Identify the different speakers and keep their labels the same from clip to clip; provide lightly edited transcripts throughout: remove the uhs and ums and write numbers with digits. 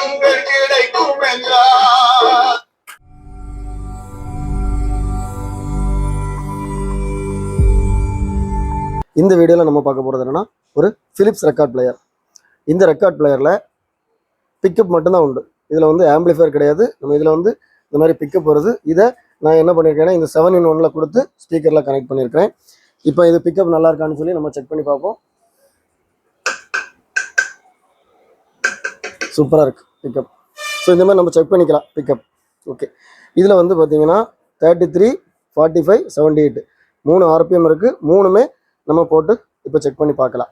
Speaker 1: தேடுங்கள் கிடைக்கும் என்றார்.
Speaker 2: இந்த வீடியோவில் நம்ம பார்க்க போகிறது என்னன்னா ஒரு பிலிப்ஸ் ரெக்கார்ட் பிளேயர். இந்த ரெக்கார்ட் பிளேயரில் பிக்கப் மட்டும்தான் உண்டு. இதில் வந்து ஆம்பிளிஃபயர் கிடையாது. நம்ம இதில் வந்து இந்த மாதிரி பிக்கப் வருது. இதை நான் என்ன பண்ணியிருக்கேன்னா இந்த 7-in-1 கொடுத்து ஸ்பீக்கரில் கனெக்ட் பண்ணியிருக்கிறேன். இப்போ இது பிக்கப் நல்லா இருக்கான்னு சொல்லி நம்ம செக் பண்ணி பார்ப்போம். சூப்பராக இருக்குது பிக்கப். ஸோ இந்த மாதிரி நம்ம செக் பண்ணிக்கலாம் பிக்கப். ஓகே, இதில் வந்து பார்த்தீங்கன்னா 33, 45, 78 3 RPM இருக்குது. மூணுமே நம்ம போட்டு இப்போ செக் பண்ணி பார்க்கலாம்.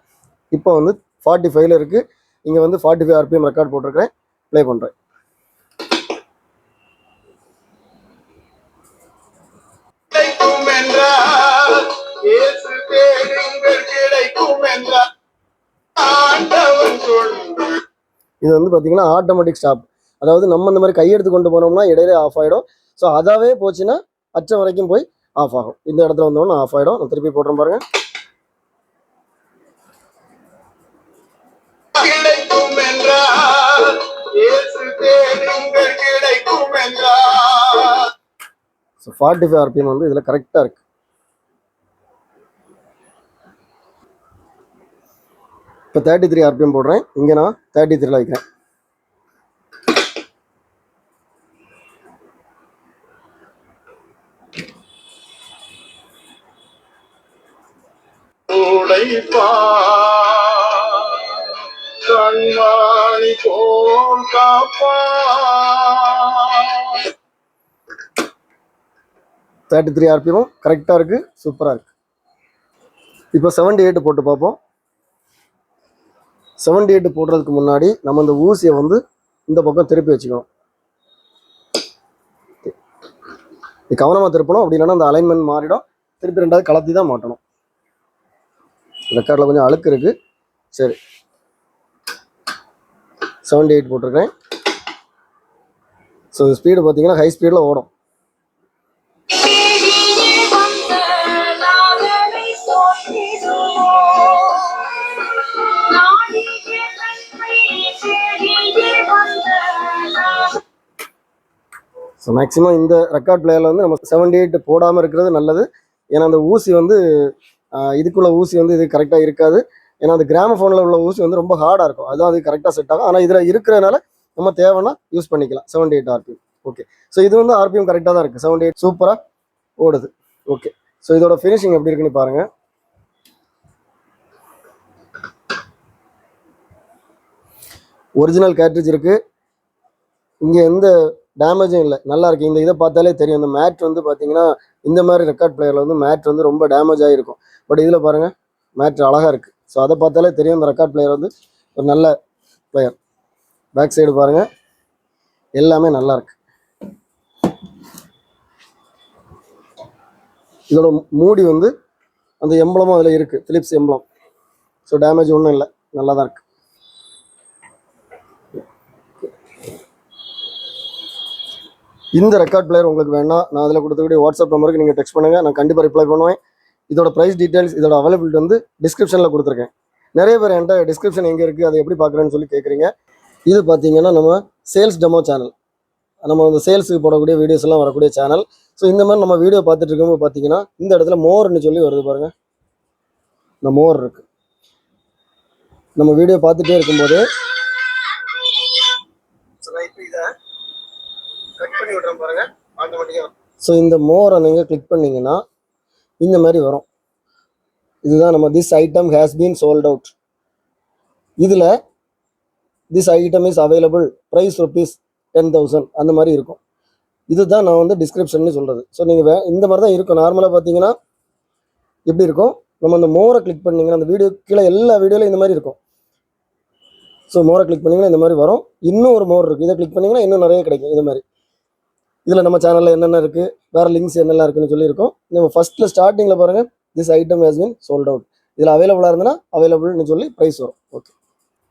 Speaker 2: இப்போ வந்து 45ல் இருக்குது. இங்கே வந்து 45 RPM ரெக்கார்ட் போட்டிருக்கிறேன். ப்ளே பண்ணுறேன். இது வந்து பார்த்தீங்கன்னா ஆட்டோமேட்டிக் ஸ்டாப். அதாவது நம்ம இந்த மாதிரி கையெடுத்து கொண்டு போனோம்னா இடையிலே ஆஃப் ஆகிடும். ஸோ அதாவே போச்சுன்னா அச்சம் வரைக்கும் போய் ஆஃப் ஆகும். இந்த இடத்துல வந்தோம்னா ஆஃப் ஆகிடும். நான் திருப்பி போடுறேன் பாருங்க. ஸோ 45 RPM வந்து இதில் கரெக்டாக இருக்கு. இப்போ 33 RPM போடுறேன். இங்கே நான் 33ல் வைக்கிறேன்.
Speaker 1: கண்மாணி போல் காப்பா
Speaker 2: 33 RPM கரெக்டாக இருக்குது. சூப்பராக இருக்குது. இப்போ 78 போட்டு பார்ப்போம். 78 போடுறதுக்கு முன்னாடி நம்ம இந்த ஊசியை வந்து இந்த பக்கம் திருப்பி வச்சுக்கணும். இது கவனமாக திருப்பணும். அப்படி இல்லைன்னா அந்த அலைன்மெண்ட் மாறிடும். திருப்பி ரெண்டாவது கலத்தி தான் மாட்டணும். ரெக்கார்டில் கொஞ்சம் அழுக்கு இருக்குது. சரி, 78 போட்டிருக்கேன். ஸோ ஸ்பீடு பார்த்தீங்கன்னா ஹை ஸ்பீடில் ஓடும். ஸோ மேக்ஸிமம் இந்த ரெக்கார்ட் பிளேயரில் வந்து நம்ம 78 போடாமல் இருக்கிறது நல்லது. ஏன்னா அந்த ஊசி வந்து இதுக்குள்ள ஊசி வந்து இது கரெக்டாக இருக்காது. ஏன்னா அந்த கிராமஃபோனில் உள்ள ஊசி வந்து ரொம்ப ஹார்டாக இருக்கும். அதுதான் அது கரெக்டாக செட் ஆகும். ஆனால் இதில் இருக்கிறதுனால நம்ம தேவைன்னா யூஸ் பண்ணிக்கலாம். 78 RPM. ஓகே, ஸோ இது வந்து RPM கரெக்டாக தான் இருக்குது. 78 சூப்பராக ஓடுது. ஓகே, ஸோ இதோட ஃபினிஷிங் எப்படி இருக்குன்னு பாருங்கள். ஒரிஜினல் கேட்ரிட்ஜ் இருக்குது. இங்கே எந்த டேமேஜும் இல்லை. நல்லா இருக்குது. இந்த இதை பார்த்தாலே தெரியும். இந்த மேட் வந்து பார்த்தீங்கன்னா இந்த மாதிரி ரெக்கார்ட் பிளேயரில் வந்து மேட் வந்து ரொம்ப டேமேஜ் ஆகிருக்கும். பட் இதில் பாருங்கள் மேட் அழகாக இருக்குது. ஸோ அதை பார்த்தாலே தெரியும் இந்த ரெக்கார்ட் பிளேயர் வந்து ஒரு நல்ல பிளேயர். பேக் சைடு பாருங்கள், எல்லாமே நல்லா இருக்கு. இதோட மூடி வந்து அந்த எம்பளமும் அதில் இருக்குது, பிலிப்ஸ் எம்பளம். ஸோ டேமேஜ் ஒன்றும் இல்லை, நல்லா தான் இருக்குது. இந்த ரெக்கார்ட் பிளேயர் உங்களுக்கு வேணா நான் அதில் கொடுத்துக்கூடிய வாட்ஸ்அப் நம்பருக்கு நீங்கள் டெக்ஸ்ட் பண்ணுங்கள். நான் கண்டிப்பாக ரிப்ளை பண்ணுவேன். இதோட ப்ரைஸ் டீட்டெயில்ஸ், இதோட அவைலபிலிட்டி வந்து டிஸ்கிரிப்ஷனில் கொடுத்துருக்கேன். நிறைய பேர் என்கிட்ட டிஸ்கிரிப்ஷன் எங்கே இருக்குது, அதை எப்படி பார்க்குறேன்னு சொல்லி கேட்குறீங்க. இது பார்த்தீங்கன்னா நம்ம சேல்ஸ் டெமோ சேனல். நம்ம அந்த சேல்ஸுக்கு போடக்கூடிய வீடியோஸ் எல்லாம் வரக்கூடிய சேனல். ஸோ இந்த மாதிரி நம்ம வீடியோ பார்த்துட்டு இருக்கும்போது பார்த்தீங்கன்னா இந்த இடத்துல மோர்னு சொல்லி வருது பாருங்கள். இந்த மோர் இருக்குது. நம்ம வீடியோ பார்த்துட்டே இருக்கும்போது ஸோ இந்த மோரை நீங்கள் கிளிக் பண்ணிங்கன்னா இந்த மாதிரி வரும். இதுதான் நம்ம this item has been sold out. இதில் this item is available, price ₹10,000 அந்த மாதிரி இருக்கும். இதுதான் நான் வந்து டிஸ்கிரிப்ஷன் சொல்கிறது. ஸோ நீங்கள் இந்த மாதிரி தான் இருக்கும். நார்மலாக பார்த்தீங்கன்னா எப்படி இருக்கும், நம்ம அந்த மோரை கிளிக் பண்ணிங்கன்னா அந்த வீடியோ கீழே எல்லா வீடியோலையும் இந்த மாதிரி இருக்கும். ஸோ மோரை கிளிக் பண்ணிங்கன்னா இந்த மாதிரி வரும். இன்னும் ஒரு மோர் இருக்குது, இதை கிளிக் பண்ணிங்கன்னா இன்னும் நிறைய கிடைக்கும். இது மாதிரி இதில் நம்ம சேனலில் என்னென்ன இருக்குது, வேறு லிங்க்ஸ் என்னெல்லாம் இருக்குன்னு சொல்லியிருக்கோம். நம்ம ஃபஸ்ட்டில் ஸ்டார்டிங்கில் பாருங்கள், this item has been sold out. இதில் அவைலபிளாக இருந்ததுன்னா அவைலபிள்னு சொல்லி ப்ரைஸ் வரும். ஓகே,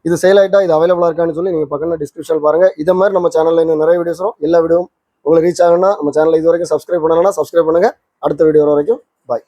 Speaker 2: இது சேல் ஆகிட்டா இது அவைலபிளாக இருக்கான்னு சொல்லி நீங்கள் பக்கத்தில் டிஸ்கிரிப்ஷன் பாருங்கள். இதை மாதிரி நம்ம சேனலில் இன்னும் நிறைய வீடியோஸ் வரும். எல்லா வீடியோவும் உங்களுக்கு ரீச் ஆகணும்னா நம்ம சேனலில் இது வரைக்கும் சப்ஸ்கிரைப் பண்ணணும்னா சப்ஸ்கிரைப் பண்ணுங்கள். அடுத்த வீடியோ வர வரைக்கும் பாய்.